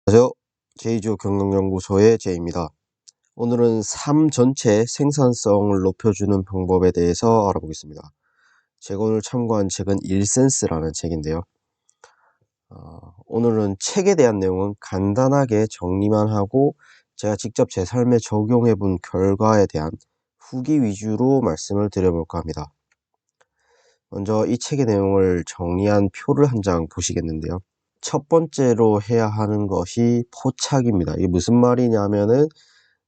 안녕하세요. 제이조 경영연구소의 제이입니다. 오늘은 삶 전체 생산성을 높여주는 방법에 대해서 알아보겠습니다. 제가 오늘 참고한 책은 일센스라는 책인데요. 오늘은 책에 대한 내용은 간단하게 정리만 하고 제가 직접 제 삶에 적용해 본 결과에 대한 후기 위주로 말씀을 드려볼까 합니다. 먼저 이 책의 내용을 정리한 표를 한 장 보시겠는데요. 첫 번째로 해야 하는 것이 포착입니다. 이게 무슨 말이냐면은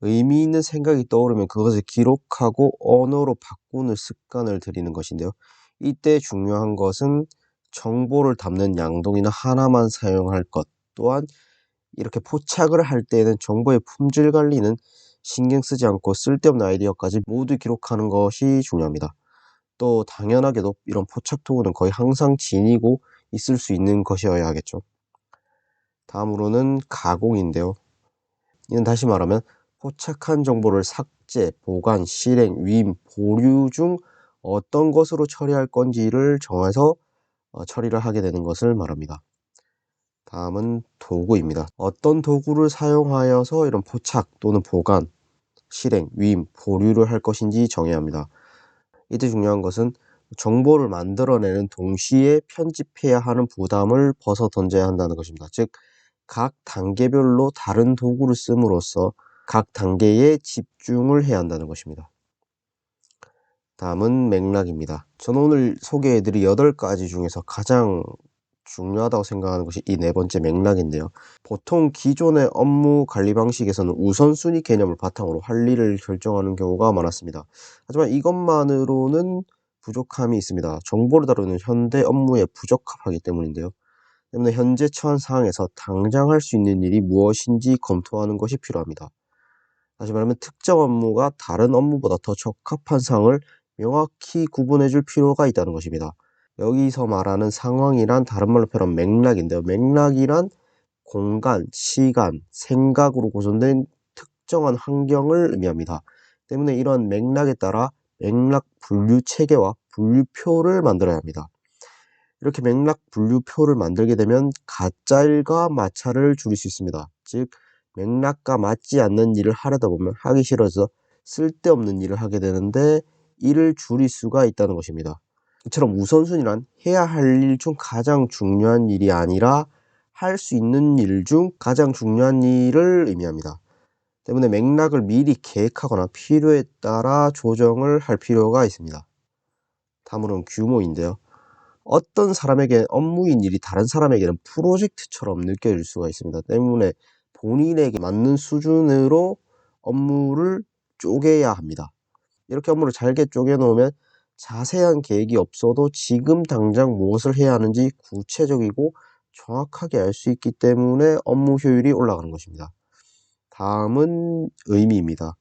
의미 있는 생각이 떠오르면 그것을 기록하고 언어로 바꾸는 습관을 들이는 것인데요. 이때 중요한 것은 정보를 담는 양동이나 하나만 사용할 것, 또한 이렇게 포착을 할 때에는 정보의 품질 관리는 신경 쓰지 않고 쓸데없는 아이디어까지 모두 기록하는 것이 중요합니다. 또 당연하게도 이런 포착 도구는 거의 항상 지니고 있을 수 있는 것이어야 하겠죠. 다음으로는 가공인데요. 이는 다시 말하면 포착한 정보를 삭제, 보관, 실행, 위임, 보류 중 어떤 것으로 처리할 건지를 정해서 처리를 하게 되는 것을 말합니다. 다음은 도구입니다. 어떤 도구를 사용하여서 이런 포착 또는 보관, 실행, 위임, 보류를 할 것인지 정해야 합니다. 이때 중요한 것은 정보를 만들어내는 동시에 편집해야 하는 부담을 벗어 던져야 한다는 것입니다. 즉, 각 단계별로 다른 도구를 씀으로써 각 단계에 집중을 해야 한다는 것입니다. 다음은 맥락입니다. 저는 오늘 소개해드릴 8가지 중에서 가장 중요하다고 생각하는 것이 이 네 번째 맥락인데요. 보통 기존의 업무 관리 방식에서는 우선순위 개념을 바탕으로 할 일을 결정하는 경우가 많았습니다. 하지만 이것만으로는 부족함이 있습니다. 정보를 다루는 현대 업무에 부적합하기 때문인데요. 때문에 현재 처한 상황에서 당장 할 수 있는 일이 무엇인지 검토하는 것이 필요합니다. 다시 말하면 특정 업무가 다른 업무보다 더 적합한 상황을 명확히 구분해 줄 필요가 있다는 것입니다. 여기서 말하는 상황이란 다른 말로 표현하면 맥락인데요. 맥락이란 공간, 시간, 생각으로 구성된 특정한 환경을 의미합니다. 때문에 이런 맥락에 따라 맥락 분류 체계와 분류표를 만들어야 합니다. 이렇게 맥락 분류표를 만들게 되면 가짜일과 마찰을 줄일 수 있습니다. 즉, 맥락과 맞지 않는 일을 하려다 보면 하기 싫어서 쓸데없는 일을 하게 되는데 이를 줄일 수가 있다는 것입니다. 이처럼 우선순위란 해야 할 일 중 가장 중요한 일이 아니라 할 수 있는 일 중 가장 중요한 일을 의미합니다. 때문에 맥락을 미리 계획하거나 필요에 따라 조정을 할 필요가 있습니다. 다음으로는 규모인데요. 어떤 사람에게 업무인 일이 다른 사람에게는 프로젝트처럼 느껴질 수가 있습니다. 때문에 본인에게 맞는 수준으로 업무를 쪼개야 합니다. 이렇게 업무를 잘게 쪼개 놓으면 자세한 계획이 없어도 지금 당장 무엇을 해야 하는지 구체적이고 정확하게 알 수 있기 때문에 업무 효율이 올라가는 것입니다. 다음은 의미입니다.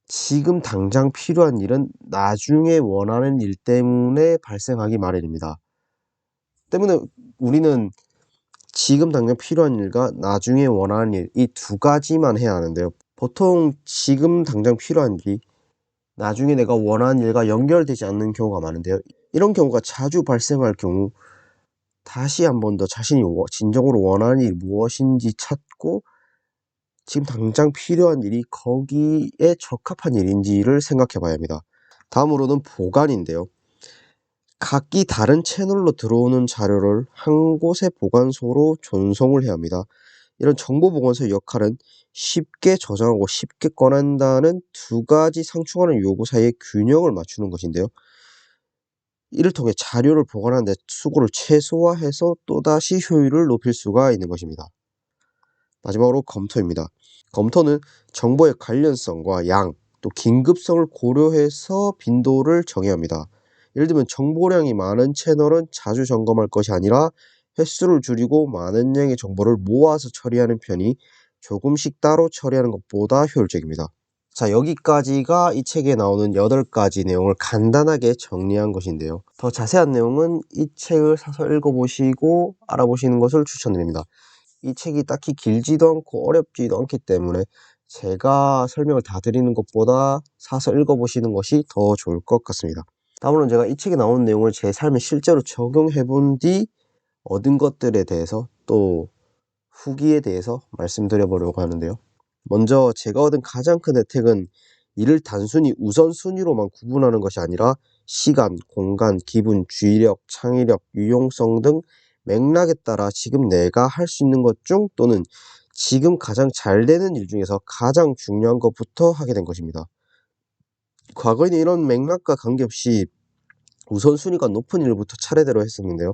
지금 당장 필요한 일은 나중에 원하는 일 때문에 발생하기 마련입니다. 때문에 우리는 지금 당장 필요한 일과 나중에 원하는 일, 이 두 가지만 해야 하는데요. 보통 지금 당장 필요한 일이 나중에 내가 원하는 일과 연결되지 않는 경우가 많은데요. 이런 경우가 자주 발생할 경우 다시 한 번 더 자신이 진정으로 원하는 일이 무엇인지 찾고 지금 당장 필요한 일이 거기에 적합한 일인지를 생각해 봐야 합니다. 다음으로는 보관인데요. 각기 다른 채널로 들어오는 자료를 한 곳의 보관소로 전송을 해야 합니다. 이런 정보 보관소의 역할은 쉽게 저장하고 쉽게 꺼낸다는 두 가지 상충하는 요구 사이의 균형을 맞추는 것인데요. 이를 통해 자료를 보관하는 데 수고를 최소화해서 또다시 효율을 높일 수가 있는 것입니다. 마지막으로 검토입니다. 검토는 정보의 관련성과 양, 또 긴급성을 고려해서 빈도를 정해야 합니다. 예를 들면 정보량이 많은 채널은 자주 점검할 것이 아니라 횟수를 줄이고 많은 양의 정보를 모아서 처리하는 편이 조금씩 따로 처리하는 것보다 효율적입니다. 자, 여기까지가 이 책에 나오는 8가지 내용을 간단하게 정리한 것인데요. 더 자세한 내용은 이 책을 사서 읽어보시고 알아보시는 것을 추천드립니다. 이 책이 딱히 길지도 않고 어렵지도 않기 때문에 제가 설명을 다 드리는 것보다 사서 읽어보시는 것이 더 좋을 것 같습니다. 다음으로는 제가 이 책에 나오는 내용을 제 삶에 실제로 적용해 본 뒤 얻은 것들에 대해서 또 후기에 대해서 말씀드려 보려고 하는데요. 먼저 제가 얻은 가장 큰 혜택은 이를 단순히 우선순위로만 구분하는 것이 아니라 시간, 공간, 기분, 주의력, 창의력, 유용성 등 맥락에 따라 지금 내가 할 수 있는 것 중 또는 지금 가장 잘 되는 일 중에서 가장 중요한 것부터 하게 된 것입니다. 과거에는 이런 맥락과 관계없이 우선순위가 높은 일부터 차례대로 했었는데요.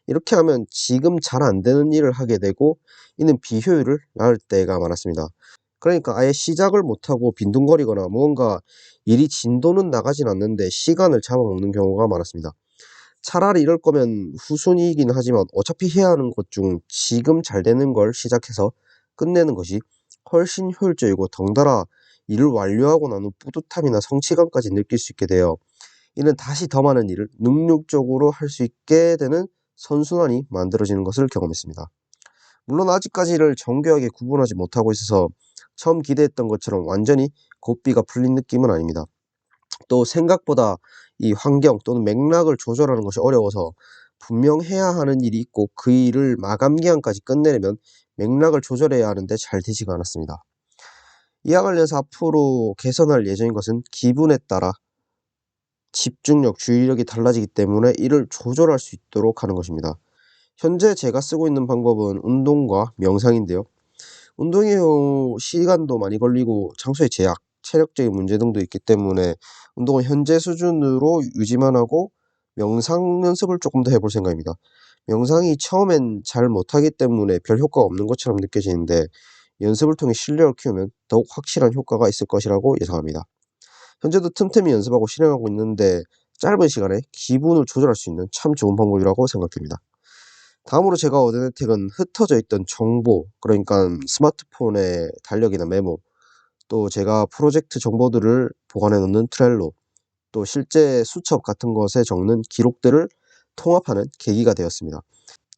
이렇게 하면 지금 잘 안 되는 일을 하게 되고 이는 비효율을 낳을 때가 많았습니다. 그러니까 아예 시작을 못하고 빈둥거리거나 무언가 일이 진도는 나가진 않는데 시간을 잡아먹는 경우가 많았습니다. 차라리 이럴 거면 후순위이긴 하지만 어차피 해야 하는 것 중 지금 잘 되는 걸 시작해서 끝내는 것이 훨씬 효율적이고 덩달아 일을 완료하고 난 후 뿌듯함이나 성취감까지 느낄 수 있게 되어 이는 다시 더 많은 일을 능률적으로 할 수 있게 되는 선순환이 만들어지는 것을 경험했습니다. 물론 아직까지 이를 정교하게 구분하지 못하고 있어서 처음 기대했던 것처럼 완전히 고삐가 풀린 느낌은 아닙니다. 또 생각보다 이 환경 또는 맥락을 조절하는 것이 어려워서 분명 해야 하는 일이 있고 그 일을 마감 기한까지 끝내려면 맥락을 조절해야 하는데 잘 되지가 않았습니다. 이와 관련해서 앞으로 개선할 예정인 것은 기분에 따라 집중력, 주의력이 달라지기 때문에 이를 조절할 수 있도록 하는 것입니다. 현재 제가 쓰고 있는 방법은 운동과 명상인데요. 운동의 경우 시간도 많이 걸리고 장소의 제약, 체력적인 문제 등도 있기 때문에 운동은 현재 수준으로 유지만 하고 명상 연습을 조금 더 해볼 생각입니다. 명상이 처음엔 잘 못하기 때문에 별 효과가 없는 것처럼 느껴지는데 연습을 통해 실력을 키우면 더욱 확실한 효과가 있을 것이라고 예상합니다. 현재도 틈틈이 연습하고 실행하고 있는데 짧은 시간에 기분을 조절할 수 있는 참 좋은 방법이라고 생각됩니다. 다음으로 제가 얻은 혜택은 흩어져 있던 정보, 그러니까 스마트폰의 달력이나 메모, 또 제가 프로젝트 정보들을 보관해 놓는 트렐로, 또 실제 수첩 같은 것에 적는 기록들을 통합하는 계기가 되었습니다.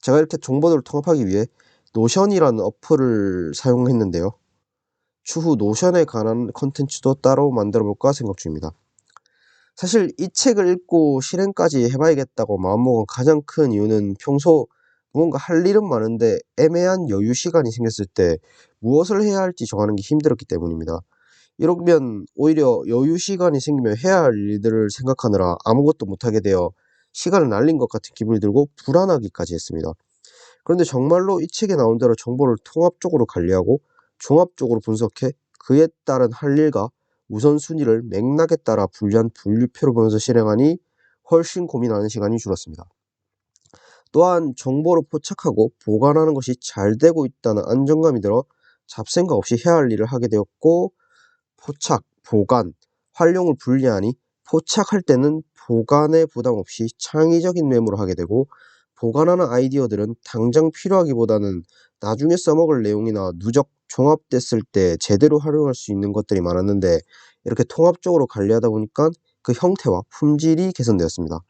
제가 이렇게 정보들을 통합하기 위해 노션이라는 어플을 사용했는데요. 추후 노션에 관한 컨텐츠도 따로 만들어 볼까 생각 중입니다. 사실 이 책을 읽고 실행까지 해봐야겠다고 마음먹은 가장 큰 이유는 평소 무언가 할 일은 많은데 애매한 여유 시간이 생겼을 때 무엇을 해야 할지 정하는 게 힘들었기 때문입니다. 이러면 오히려 여유 시간이 생기면 해야 할 일들을 생각하느라 아무것도 못하게 되어 시간을 날린 것 같은 기분이 들고 불안하기까지 했습니다. 그런데 정말로 이 책에 나온 대로 정보를 통합적으로 관리하고 종합적으로 분석해 그에 따른 할 일과 우선순위를 맥락에 따라 분류한 분류표를 보면서 실행하니 훨씬 고민하는 시간이 줄었습니다. 또한 정보를 포착하고 보관하는 것이 잘 되고 있다는 안정감이 들어 잡생각 없이 해야 할 일을 하게 되었고, 포착, 보관, 활용을 분리하니 포착할 때는 보관에 부담 없이 창의적인 메모를 하게 되고, 보관하는 아이디어들은 당장 필요하기보다는 나중에 써먹을 내용이나 누적 종합됐을 때 제대로 활용할 수 있는 것들이 많았는데 이렇게 통합적으로 관리하다 보니까 그 형태와 품질이 개선되었습니다.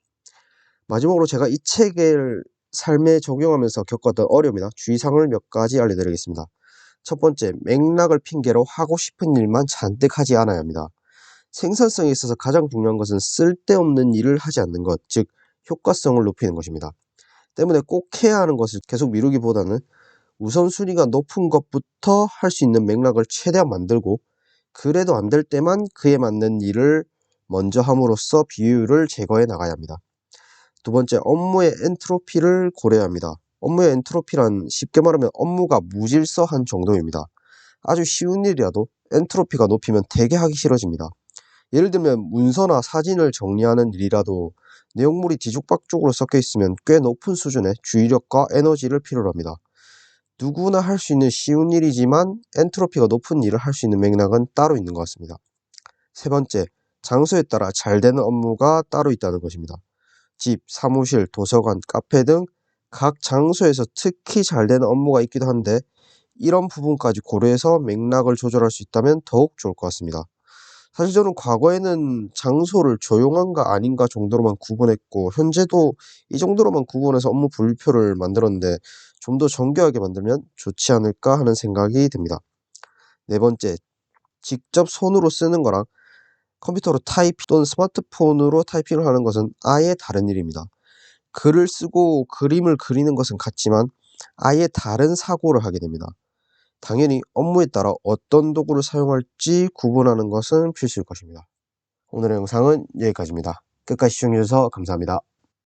마지막으로 제가 이 책을 삶에 적용하면서 겪었던 어려움이나 주의사항을 몇 가지 알려드리겠습니다. 첫 번째, 맥락을 핑계로 하고 싶은 일만 잔뜩 하지 않아야 합니다. 생산성에 있어서 가장 중요한 것은 쓸데없는 일을 하지 않는 것, 즉 효과성을 높이는 것입니다. 때문에 꼭 해야 하는 것을 계속 미루기보다는 우선순위가 높은 것부터 할 수 있는 맥락을 최대한 만들고, 그래도 안 될 때만 그에 맞는 일을 먼저 함으로써 비효율을 제거해 나가야 합니다. 두 번째, 업무의 엔트로피를 고려해야 합니다. 업무의 엔트로피란 쉽게 말하면 업무가 무질서한 정도입니다. 아주 쉬운 일이라도 엔트로피가 높이면 되게 하기 싫어집니다. 예를 들면 문서나 사진을 정리하는 일이라도 내용물이 뒤죽박죽으로 섞여 있으면 꽤 높은 수준의 주의력과 에너지를 필요로 합니다. 누구나 할 수 있는 쉬운 일이지만 엔트로피가 높은 일을 할 수 있는 맥락은 따로 있는 것 같습니다. 세 번째, 장소에 따라 잘 되는 업무가 따로 있다는 것입니다. 집, 사무실, 도서관, 카페 등 각 장소에서 특히 잘 되는 업무가 있기도 한데 이런 부분까지 고려해서 맥락을 조절할 수 있다면 더욱 좋을 것 같습니다. 사실 저는 과거에는 장소를 조용한가 아닌가 정도로만 구분했고 현재도 이 정도로만 구분해서 업무 분류표를 만들었는데 좀 더 정교하게 만들면 좋지 않을까 하는 생각이 듭니다. 네 번째, 직접 손으로 쓰는 거랑 컴퓨터로 타이핑 또는 스마트폰으로 타이핑을 하는 것은 아예 다른 일입니다. 글을 쓰고 그림을 그리는 것은 같지만 아예 다른 사고를 하게 됩니다. 당연히 업무에 따라 어떤 도구를 사용할지 구분하는 것은 필수일 것입니다. 오늘의 영상은 여기까지입니다. 끝까지 시청해 주셔서 감사합니다.